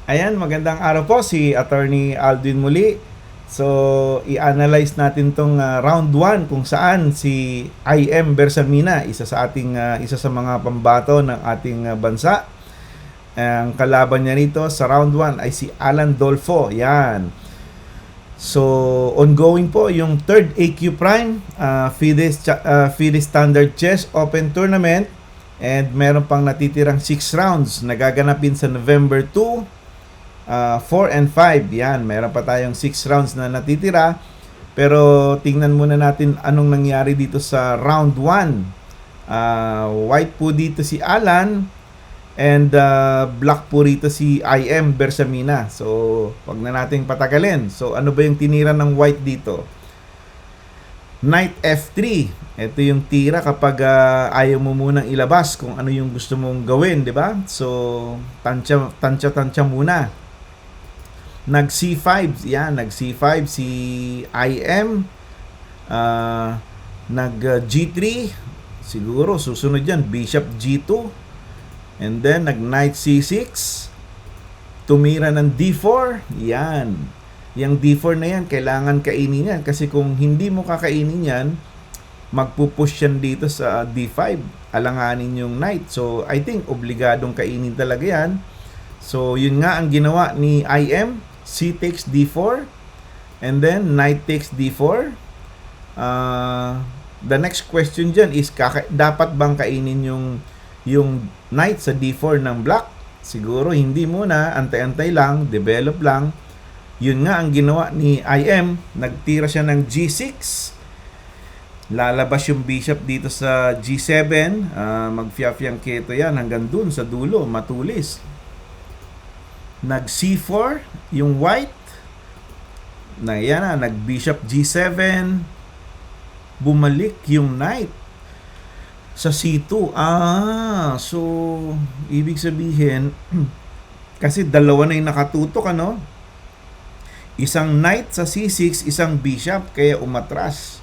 Ayan, magandang araw po, si Attorney Aldwin muli. So, i-analyze natin tong round 1 kung saan si IM Bersamina, isa sa mga pambato ng ating bansa. Ang kalaban niya rito sa round 1 ay si Alan Dolfo. Yan. So, ongoing po yung third AQ Prime FIDE Standard Chess Open Tournament, and meron pang natitirang 6 rounds na gaganapin sa November 2, 4 and 5. Yan, meron pa tayong 6 rounds na natitira. Pero tingnan muna natin anong nangyari dito sa round 1. White po dito si Alan, and black po rito si IM Bersamina. So, wag na nating patagalin. So, ano ba yung tinira ng white dito? Knight F3. Ito yung tira kapag ayaw mo munang ilabas kung ano yung gusto mong gawin, di ba? So, tansya muna. Nag C5, yan, nag C5 si IM. Nag G3, siguro susunod yan Bishop G2, and then nag Knight C6, tumira ng D4. Yan, yung D4 na yan kailangan kainin yan, kasi kung hindi mo kakainin yan, magpupush yan dito sa D5, alanganin yung Knight. So I think obligadong kainin talaga yan. So yun nga ang ginawa ni IM. C takes D4, and then Knight takes D4. The next question dyan is, dapat bang kainin yung Knight sa D4 ng black? Siguro hindi muna, antay-antay lang, develop lang. Yun nga ang ginawa ni IM. Nagtira siya ng G6. Lalabas yung bishop dito sa G7. Magfiafyangketo yan hanggang dun sa dulo, matulis. Nag C4 yung white. Yan na, nag bishop G7. Bumalik yung knight sa C2. So ibig sabihin kasi dalawa na yung nakatutok, ano? Isang knight sa C6, isang bishop, kaya umatras.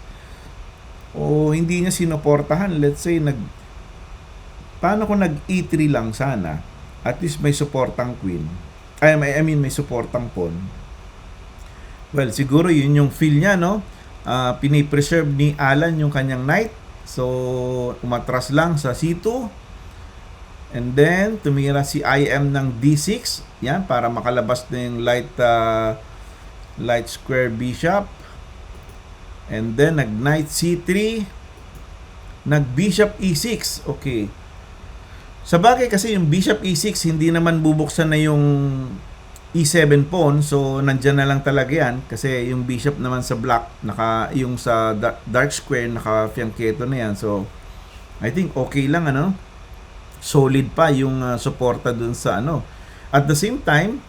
O hindi niya sinuportahan. Let's say paano kung nag E3 lang sana? At least may suportang queen. May suportang pawn. Well, siguro yun yung feel niya, no? Pinipreserve ni Alan yung kanyang knight. So, umatras lang sa C2. And then, tumira si IM ng D6. Yan, para makalabas na yung light square bishop. And then, nag-knight C3. Nag-bishop E6. Okay. Sa bagay kasi yung bishop E6, hindi naman bubuksan na yung E7 pawn. So, nandyan na lang talaga yan. Kasi yung bishop naman sa black, yung sa dark square, naka-fianchetto na yan. So, I think okay lang, ano? Solid pa yung suporta dun sa ano. At the same time,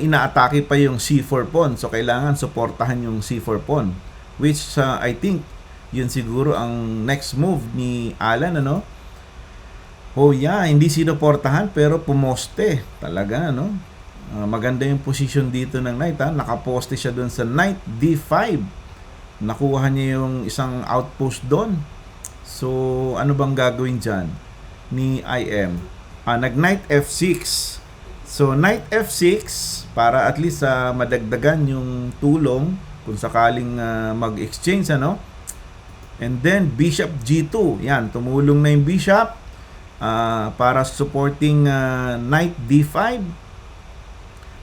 inaatake pa yung C4 pawn. So, kailangan suportahan yung C4 pawn. Which, I think, yun siguro ang next move ni Alan, ano? Oh yeah, hindi sinuportahan pero pumoste. Talaga, no? Maganda yung position dito ng knight, ha? Nakaposte siya doon sa knight D5. Nakuha niya yung isang outpost doon. So, ano bang gagawin dyan ni IM? Nag-knight F6. So, knight F6 para at least madagdagan yung tulong kung sakaling mag-exchange, ano? And then, bishop G2. Yan, tumulong na yung bishop. Para supporting knight D5.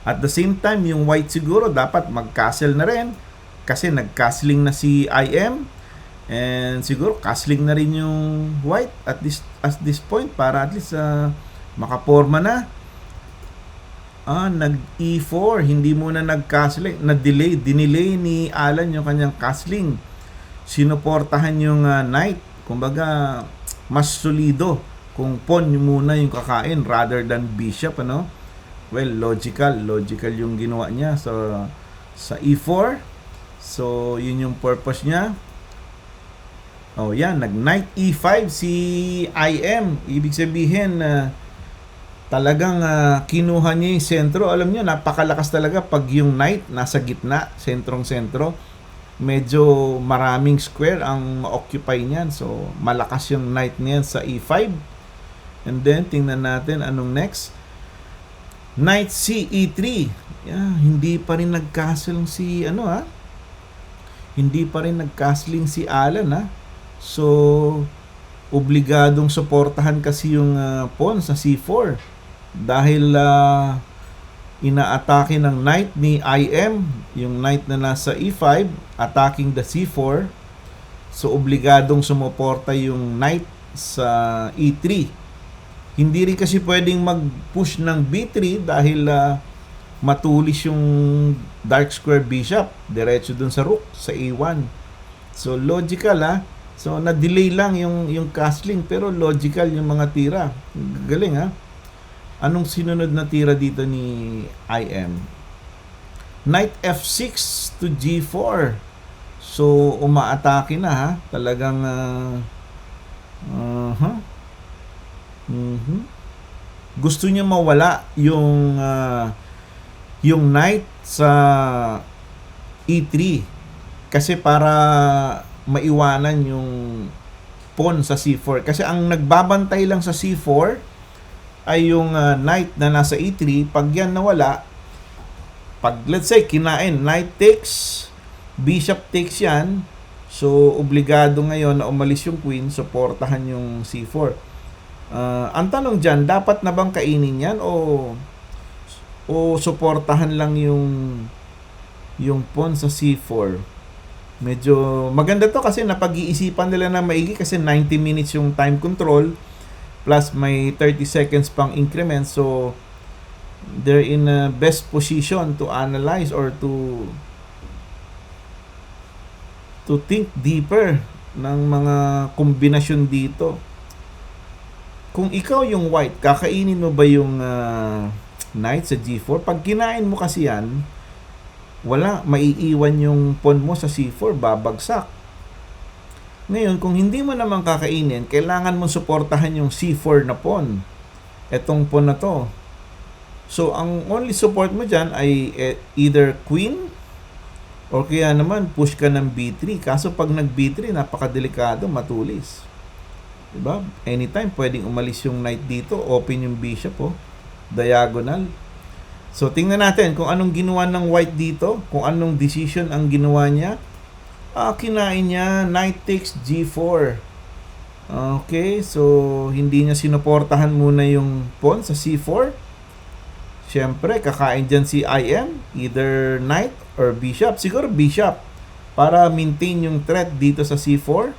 At the same time, yung white siguro dapat mag-castle na rin, kasi nag-castling na si IM, and siguro castling na rin yung white at this point para at least makaporma na. Nag E4, hindi muna nag-castling, dinelay ni Alan yung kanyang castling. Sinuportahan yung knight, kumbaga mas solido kung pawn muna yung kakain rather than bishop, ano? Well, logical yung ginawa niya sa E4. So, yun yung purpose niya. Oh, yan, nag-knight E5 si IM. Ibig sabihin talagang kinuha niya yung sentro. Alam niyo, napakalakas talaga pag yung knight nasa gitna, sentrong-sentro. Medyo maraming square ang ma-occupy niyan. So, malakas yung knight niyan sa E5. And then, tingnan natin anong next. Knight C E3. Yeah, hindi pa rin nag-castle si ano ha. Hindi pa rin nag-castling si Alan ha. So obligadong suportahan kasi yung pawn sa C4 dahil inaatake ng knight ni IM, yung knight na nasa E5 attacking the C4. So obligadong sumuporta yung knight sa E3. Hindi rin kasi pwedeng mag-push ng B3 dahil matulis yung dark square bishop diretso dun sa rook sa A1. So logical ha. So na-delay lang yung castling pero logical yung mga tira. Galing ha. Anong sinunod na tira dito ni IM? Knight F6 to G4. So umaatake na ha. Talagang gusto niya mawala yung knight sa E3 kasi para maiwanan yung pawn sa C4 kasi ang nagbabantay lang sa C4 ay yung knight na nasa E3. Pag yan nawala, pag let's say kinain, knight takes, bishop takes yan, so obligado ngayon na umalis yung queen, suportahan yung C4. Ang tanong dyan, dapat na bang kainin yan o suportahan lang yung pawn sa C4? Medyo maganda to kasi napag-iisipan nila na maigi kasi 90 minutes yung time control plus may 30 seconds pang increment, so they're in a best position to analyze or to think deeper ng mga kombinasyon dito. Kung ikaw yung white, kakainin mo ba yung knight sa G4? Pag kinain mo kasi yan, wala, maiiwan yung pawn mo sa C4, babagsak. Ngayon, kung hindi mo naman kakainin, kailangan mo suportahan yung C4 na pawn. Etong pawn na to. So, ang only support mo dyan ay either queen or kaya naman push ka ng B3. Kaso pag nag-B3, napakadelikado, matulis. Diba? Anytime, pwedeng umalis yung knight dito, open yung bishop, diagonal. So, tingnan natin kung anong ginawa ng white dito, kung anong decision ang ginawa niya. Kinain niya, knight takes G4. Okay, so hindi niya sinuportahan muna yung pawn sa C4. Siyempre, kakain dyan si IM, either knight or bishop. Siguro bishop, para maintain yung threat dito sa C4.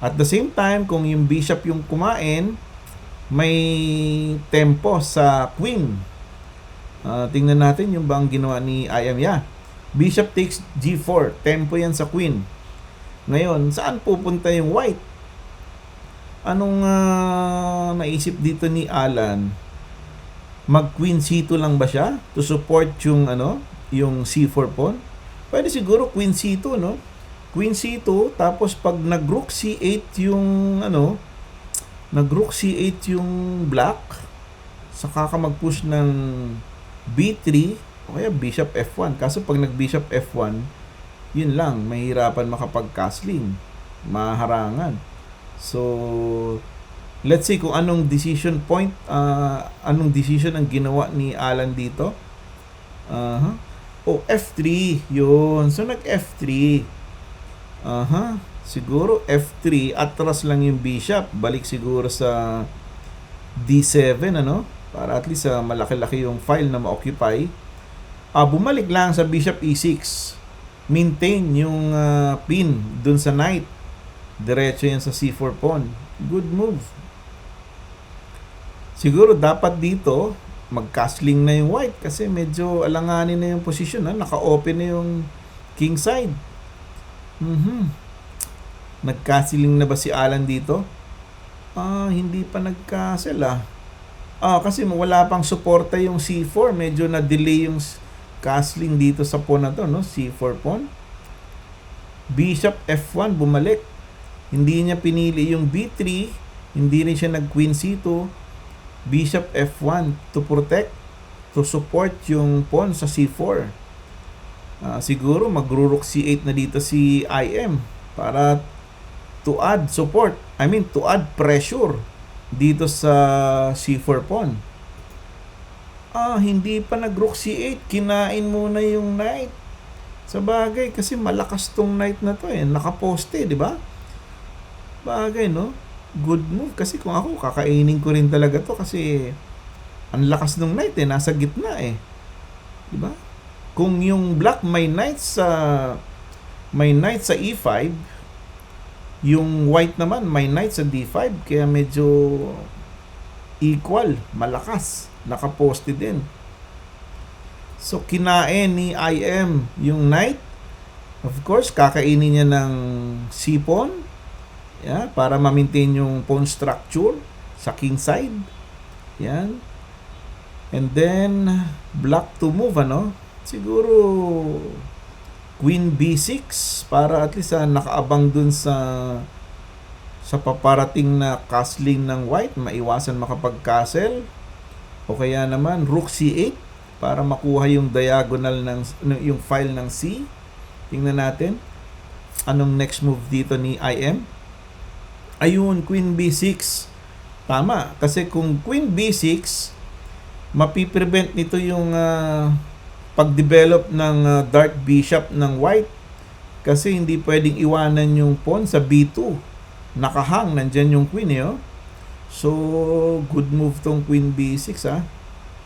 At the same time, kung yung bishop yung kumain, may tempo sa queen. Tingnan natin yung bang ginawa ni IM. Yeah. Bishop takes G4. Tempo yan sa queen. Ngayon, saan pupunta yung white? Anong naisip dito ni Alan? Mag-queen C2 lang ba siya? To support yung, yung C4 pawn? Pwede siguro queen C2, no? Queen C2, tapos pag nag-rook C8 yung, nag-rook C8 yung black, saka ka mag-push ng B3, o kaya bishop F1. Kaso pag nag-bishop F1, yun lang, mahirapan makapag-castling, maharangan. So, let's see kung anong decision point, anong decision ang ginawa ni Alan dito. F3, yun. So, nag-F3. Siguro F3, atras lang yung bishop. Balik siguro sa D7, para at least malaki-laki yung file na ma-occupy. Bumalik lang sa bishop E6. Maintain yung pin dun sa knight. Diretso yan sa C4 pawn. Good move. Siguro dapat dito mag-castling na yung white kasi medyo alanganin na yung position. Naka-open na yung king side. Nag-castling na ba si Alan dito? Hindi pa nag-castle kasi wala pang suporta yung C4. Medyo na-delay yung castling dito sa pawn na to, C4 pawn. Bishop F1, bumalik. Hindi niya pinili yung B3. Hindi rin siya nag-queen C2. Bishop F1 to protect, to support yung pawn sa C4. Siguro magro-rook C8 na dito si IM para to add support. To add pressure dito sa C4 pawn. Hindi pa nag-rook C8. Kinain muna yung knight. Sa bagay, kasi malakas tong knight na to eh. Nakaposte, di ba? Bagay, no? Good move. Kasi kung ako, kakainin ko rin talaga to kasi ang lakas ng knight eh. Nasa gitna eh. Di ba? Kung yung black may knight sa E5, yung white naman may knight sa D5, kaya medyo equal, malakas, nakaposte din. So kinain ni IM yung knight. Of course, kakainin niya ng c-pawn, para ma-maintain yung pawn structure sa king side. Yan. And then black to move, siguro queen b6 para at least nakaabang dun sa paparating na castling ng white, maiwasan makapag-castle. O kaya naman rook c8 para makuha yung diagonal yung file ng C. Tingnan natin anong next move dito ni IM. Ayun, queen b6. Tama, kasi kung queen b6, mapiprevent nito yung pag-develop ng dark bishop ng white, kasi hindi pwedeng iwanan yung pawn sa b2. Nakahang, nandyan yung queen So good move tong queen b6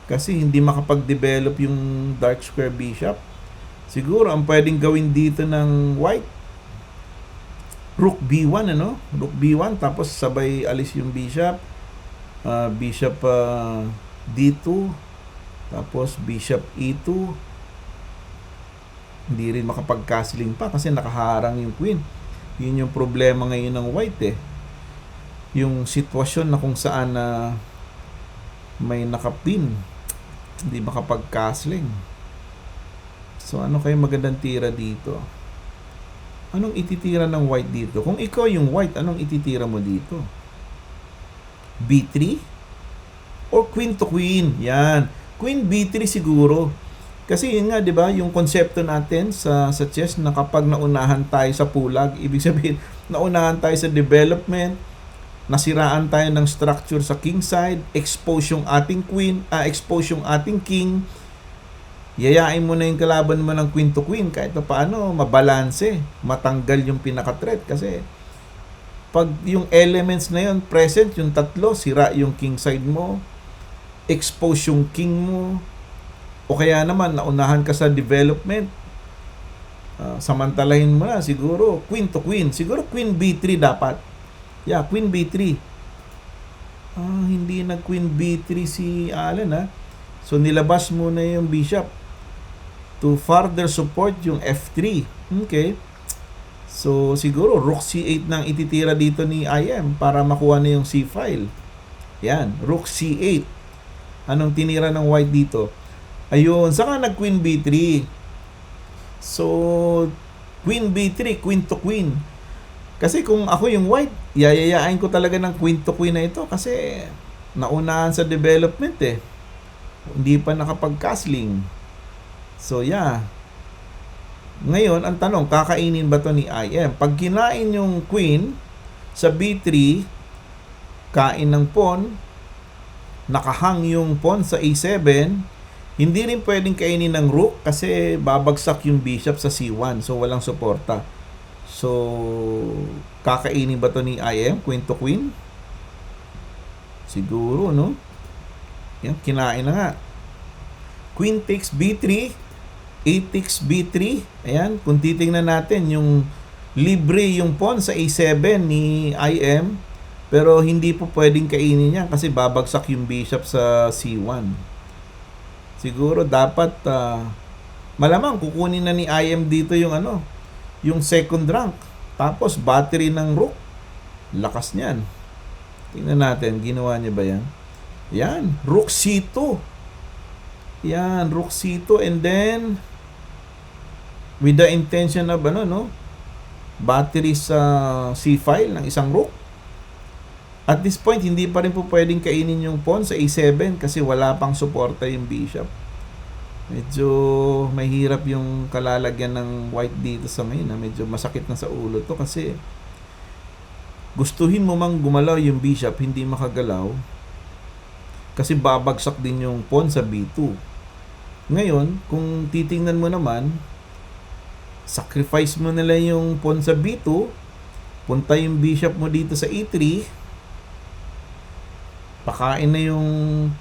kasi hindi makapag-develop yung dark square bishop. Siguro ang pwedeng gawin dito ng white, rook b1, rook b1, tapos sabay alis yung bishop, bishop d2, tapos bishop e2. Hindi rin makapag-castling pa kasi nakaharang yung queen. Yun yung problema ngayon ng white yung sitwasyon na kung saan may nakapin, hindi makapag-castling. So ano kayo magandang tira dito? Anong ititira ng white dito? Kung ikaw yung white, anong ititira mo dito? b3 or queen to queen? Yan, queen b3 siguro. Kasi yun nga, 'di ba, yung konsepto natin sa chess na kapag naunahan tayo sa pulag, ibig sabihin naunahan tayo sa development, nasiraan tayo ng structure sa king side, expose yung ating queen, expose yung ating king, yayain mo na yung kalaban mo ng queen to queen kahit pa paano mabalanse, matanggal yung pinaka-threat. Kasi pag yung elements na yun present, yung tatlo, sira yung king side mo, expose yung king mo, o kaya naman naunahan ka sa development, samantalahin mo na siguro queen to queen, siguro queen b3 dapat. Queen b3. Hindi nag queen b3 si Allen So nilabas muna yung bishop to further support yung f3. Okay. So siguro rook c8 nang ititira dito ni IM para makuha na yung c file. Yan, rook c8. Anong tinira ng white dito? Ayun, saka nag queen b3. So queen b3, queen to queen. Kasi kung ako yung white, yayayain ko talaga ng queen to queen na ito kasi naunahan sa development Hindi pa nakapag-castling. So ngayon, ang tanong, kakainin ba to ni IM? Pag kinain yung queen sa b3, kain ng pawn, nakahang yung pawn sa a7, hindi rin pwedeng kainin ng rook kasi babagsak yung bishop sa c1. So walang suporta. So, kakainin ba to ni IM? Queen to queen? Siguro, Yan, kinain na nga. Queen takes b3, a takes b3. Ayan, kung titingnan natin, yung libre yung pawn sa a7 ni IM, pero hindi po pwedeng kainin yan kasi babagsak yung bishop sa c1. Siguro dapat, malamang kukunin na ni IM dito yung yung second rank, tapos battery ng rook. Lakas niyan. Tingnan natin, ginawa niya ba yan? Yan, rook c2. Yan, rook c2, and then with the intention of battery sa c file ng isang rook. At this point, hindi pa rin po pwedeng kainin yung pawn sa a7 kasi wala pang suporta yung bishop. Medyo mahirap yung kalalagyan ng white dito sa ngayon. Medyo masakit na sa ulo to kasi gustuhin mo mang gumalaw yung bishop, hindi makagalaw. Kasi babagsak din yung pawn sa B2. Ngayon, kung titingnan mo naman, sacrifice mo nila yung pawn sa B2, punta yung bishop mo dito sa E3, pakain na yung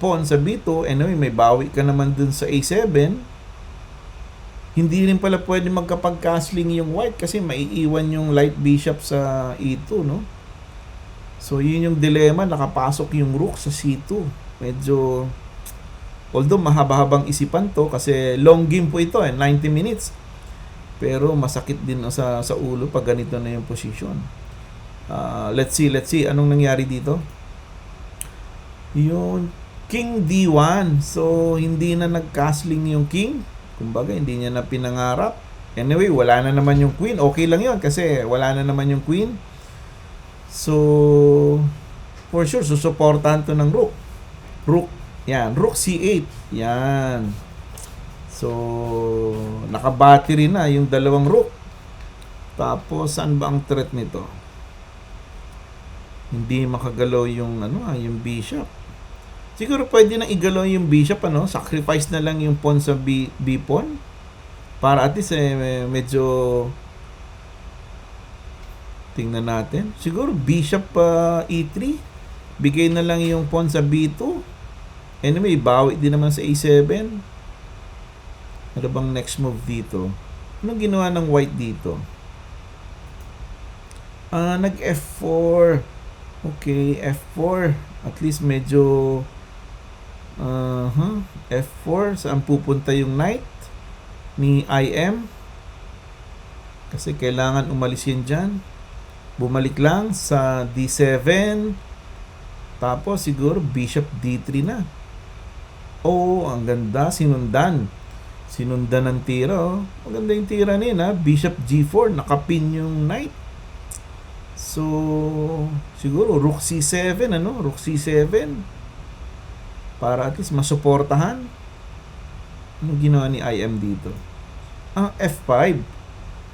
pawn sa B2, anyway, may bawi ka naman dun sa A7. Hindi rin pala pwede magkapag-castling yung white kasi maiiwan yung light bishop sa E2, no? So, yun yung dilemma, nakapasok yung rook sa C2. Medyo, although mahaba-habang isipan to kasi long game po ito, 90 minutes. Pero masakit din sa ulo pag ganito na yung position. Let's see, anong nangyari dito? Yun, King D1. So, hindi na nag-castling yung king. Kumbaga, hindi niya na pinangarap. Anyway, wala na naman yung queen. Okay lang yun kasi wala na naman yung queen. So, for sure, susuportahan to ng rook. Yan, rook C8. Yan. So, naka-battery na yung dalawang rook. Tapos, saan ba ang threat nito? Hindi makagalaw yung yung bishop. Siguro pwede na igalaw yung bishop, sacrifice na lang yung pawn sa B pawn para at least medyo tingnan natin. Siguro bishop E3, bigay na lang yung pawn sa B2. Anyway, bawi din naman sa A7. Ano bang next move dito? Anong ginawa ng white dito? Nag F4. Okay, F4. At least medyo F4. Saan pupunta yung knight ni IM? Kasi kailangan umalis yan dyan. Bumalik lang sa D7. Tapos siguro bishop D3 na. Oh, ang ganda. Sinundan ng tira. Oh. Maganda yung tira niya. Bishop G4. Nakapin yung knight. So, siguro rook C7. Rook C7. Para at least masuportahan. Anong ginawa ni IM dito? F5.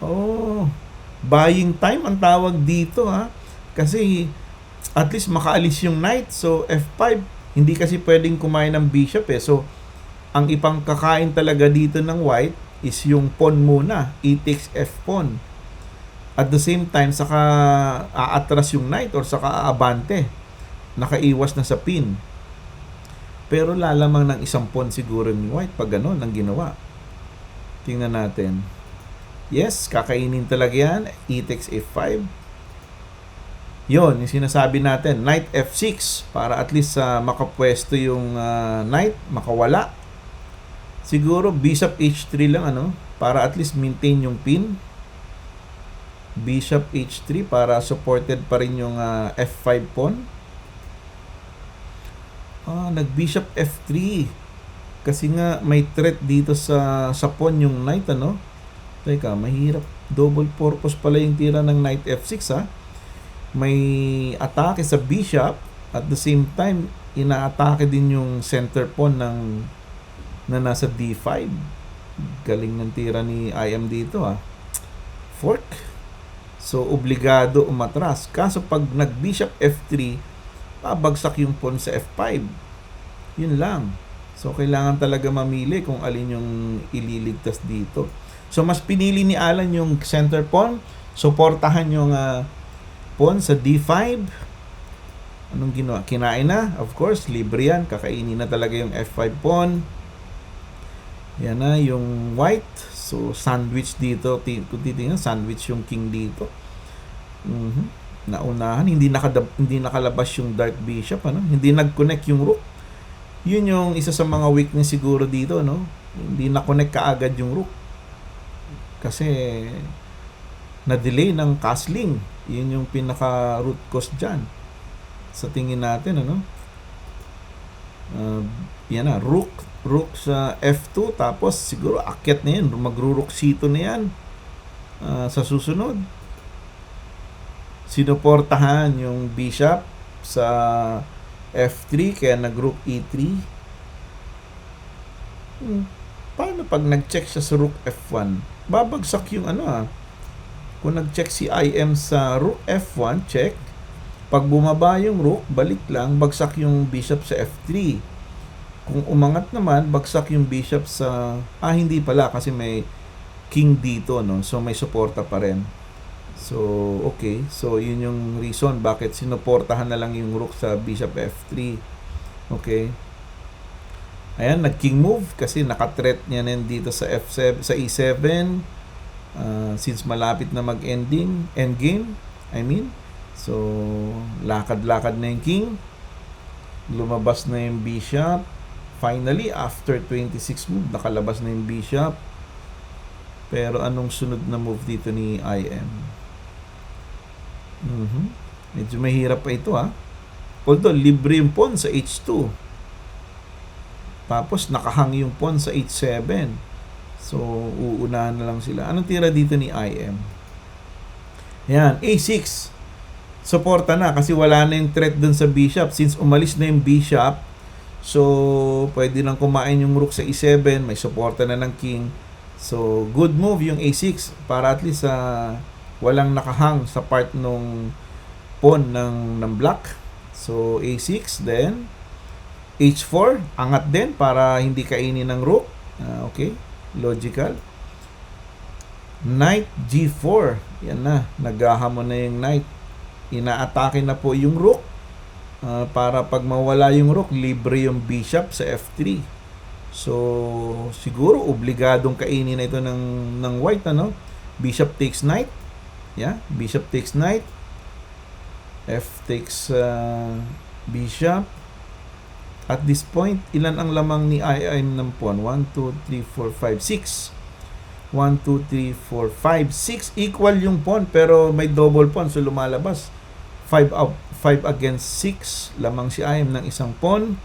Oh, buying time ang tawag dito, kasi at least makaalis yung knight. So, F5. Hindi kasi pwedeng kumain ng bishop So, ang ipang kakain talaga dito ng white is yung pawn muna. E takes F pawn. At the same time, saka aatras yung knight or saka aabante. Nakaiwas na sa pin. Pero lalamang ng isang pawn siguro ni white pag gano'n ang ginawa. Tingnan natin. Yes, kakainin talaga yan. E takes F5. Yun, yung sinasabi natin. Knight F6 para at least makapwesto yung knight, makawala. Siguro bishop H3 lang para at least maintain yung pin. Bishop H3 para supported pa rin yung F5 pawn. Nag-bishop F3. Kasi nga may threat dito sa pawn yung knight Teka, mahirap. Double purpose pala yung tira ng knight F6 May atake sa bishop. At the same time, inaatake din yung center pawn na nasa D5. Galing ng tira ni IM dito Fork. So, obligado umatras. Kaso pag nag-bishop F3, pabagsak yung pawn sa F5. Yun lang. So, kailangan talaga mamili kung alin yung ililigtas dito. So, mas pinili ni Alan yung center pawn. Suportahan yung pawn sa D5. Anong ginawa? Kinain na. Of course, libre yan. Kakainin na talaga yung F5 pawn. Yan na yung white. So, sandwich dito. Kung titingnan, sandwich yung king dito. Naunahan. Hindi nakalabas yung dark bishop. Hindi nag-connect yung rook. Yun yung isa sa mga weakness siguro dito. Hindi na-connect kaagad yung rook. Kasi na-delay ng castling. Yun yung pinaka-root cause dyan. Sa tingin natin, yan na, rook sa F2, tapos siguro akyat na yan, magro-rook C2 na yan sa susunod. Sinuportahan yung bishop sa F3, kaya nag-rook E3. Paano pag nag-check siya sa rook F1? Babagsak yung kung nag-check si IM sa rook F1, check. Pag bumaba yung rook, balik lang, bagsak yung bishop sa F3. Kung umangat naman, bagsak yung bishop sa... hindi pala kasi may king dito, no? So, may suporta pa rin. So, okay. So, yun yung reason bakit sinuportahan na lang yung rook sa bishop f3. Okay. Ayan, nag-king move kasi naka-threat niya na dito sa f7, sa e7. Since malapit na mag-ending, endgame, I mean. So, lakad-lakad na yung king. Lumabas na yung bishop. Finally, after 26 move, nakalabas na yung bishop. Pero anong sunod na move dito ni IM? Medyo mahirap pa ito, ha. Although, libre yung pawn sa h2. Tapos, nakahang yung pawn sa h7. So, uunahan na lang sila. Anong tira dito ni IM? Yan, a6. Suporta na kasi wala na yung threat dun sa bishop. Since umalis na yung bishop, so, pwede lang kumain yung rook sa e7. May suporta na ng king. So, good move yung a6 para at least walang nakahang sa part nung pawn ng black. So, a6, then h4, angat din para hindi kainin ng rook. Okay, logical. Knight g4. Yan na, naghahamon na yung knight. Inaatake na po yung rook. Para pag mawala yung rook, libre yung bishop sa f3. So, siguro obligadong kainin na ito ng white, ano? Bishop takes knight. Yeah, bishop takes knight. F takes bishop. At this point, ilan ang lamang ni IM ng pawn? 1, 2, 3, 4, 5, 6. 1, 2, 3, 4, 5, 6. Equal yung pawn, pero may double pawn. So, lumalabas. 5 against 6. Lamang si IM ng isang pawn.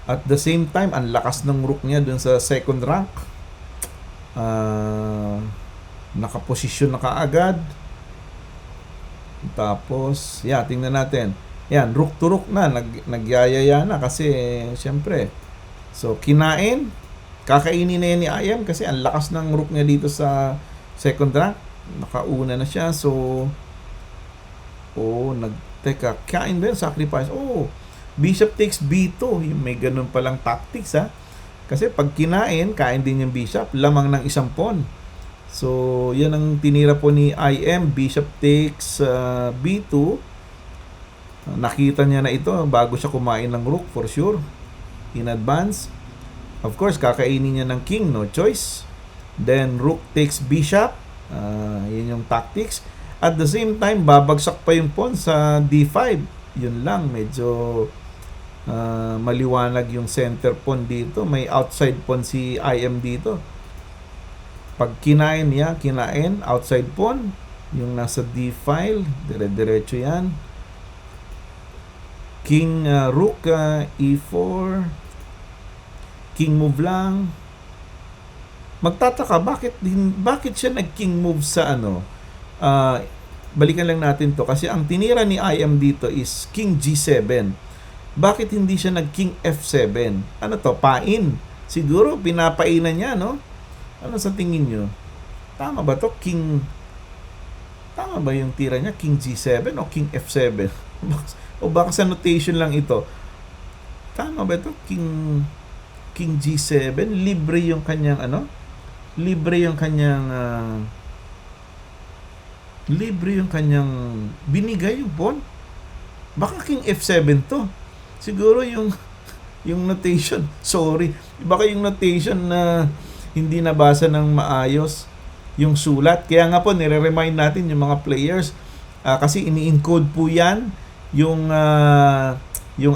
At the same time, ang lakas ng rook niya dun sa second rank. Nakaposisyon na kaagad. Tapos, tingnan natin. Yan, rook to rook na. Nagyayaya na kasi, siyempre. So, kinain. Kakainin na yan ni IM kasi ang lakas ng rook niya dito sa second rank. Nakauna na siya. So, teka, kain ba yun? Sacrifice. Bishop takes b2. May ganun palang tactics, ha. Kasi pag kinain, kain din yung bishop. Lamang ng isang pawn. So, yan ang tinira po ni IM. Bishop takes b2. Nakita niya na ito bago siya kumain ng rook, for sure. In advance. Of course, kakainin niya ng king. No choice. Then, rook takes bishop. Yan yung tactics. At the same time, babagsak pa yung pawn sa d5. Yun lang, medyo maliwanag yung center pawn dito. May outside pawn si IM dito. Pag kinain niya, outside pawn. Yung nasa d-file, dire-diretso yan. King, rook, e4. King move lang. Magtataka, bakit siya nag-king move sa balikan lang natin to. Kasi ang tinira ni IM dito is king g7. Bakit hindi siya nag-king f7? Ano to? Pain. Siguro, pinapainan niya, no? Ano sa tingin nyo? Tama ba to? Tama ba yung tira niya? King g7 o king f7? O baka sa notation lang ito? Tama ba ito? King g7? Libre yung kanyang, binigay yung pawn. Baka king f7 to. Siguro yung notation, sorry. Baka yung notation na hindi nabasa ng maayos yung sulat. Kaya nga po, nire-remind natin yung mga players kasi ini-encode po yan yung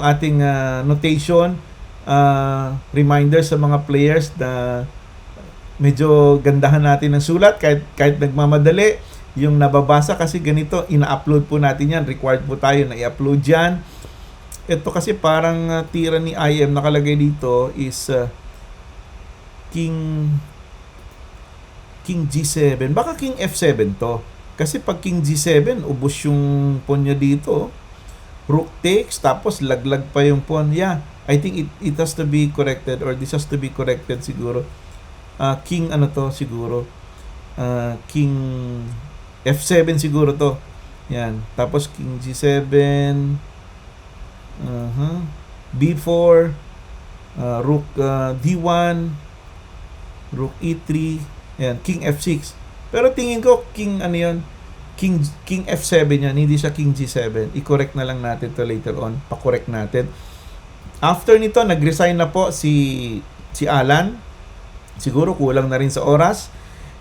ating notation, reminder sa mga players na medyo gandahan natin ng sulat kahit nagmamadali yung nababasa kasi ganito, ina-upload po natin yan. Required po tayo na i-upload yan. Ito kasi parang tira ni IM nakalagay dito is King G7. Baka King F7 to. Kasi pag King G7, ubos yung pawn niya dito. Rook takes, tapos laglag pa yung pawn. Yeah, I think it has to be corrected or this has to be corrected siguro. King siguro. King F7 siguro to. Yan. Tapos King G7. B4. Rook D1, Rook E3, ayan, King F6. Pero tingin ko King ano yun, King F7 yan, hindi siya King G7. I-correct na lang natin to later on. Pa-correct natin. After nito, nag-resign na po si Alan. Siguro kulang na rin sa oras.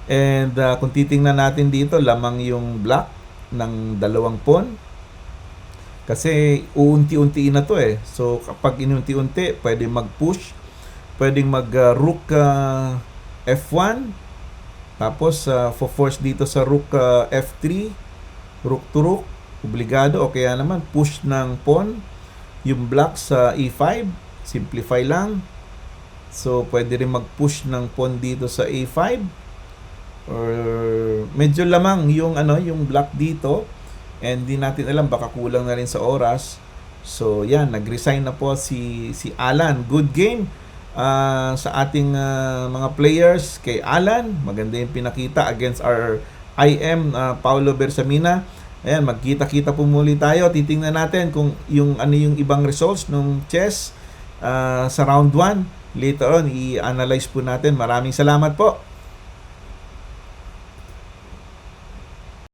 And kung titingnan natin dito, lamang yung black ng dalawang pawn. Kasi uunti-untiin na to eh. So kapag inunti-unti, pwede mag-push, pwedeng mag-rook F1, tapos force dito sa rook F3, rook to rook, obligado, o kaya naman push ng pawn yung black sa E5, simplify lang. So pwede rin mag-push ng pawn dito sa A5, or medyo lamang yung yung black dito. And di natin alam, baka kulang na rin sa oras. So yan, nag-resign na po si Alan. Good game sa ating mga players. Kay Alan, maganda yung pinakita against our IM Paulo Bersamina. Ayan, magkita-kita po muli tayo. Titingnan natin kung yung ibang results ng chess sa round 1. Later on, i-analyze po natin. Maraming salamat po.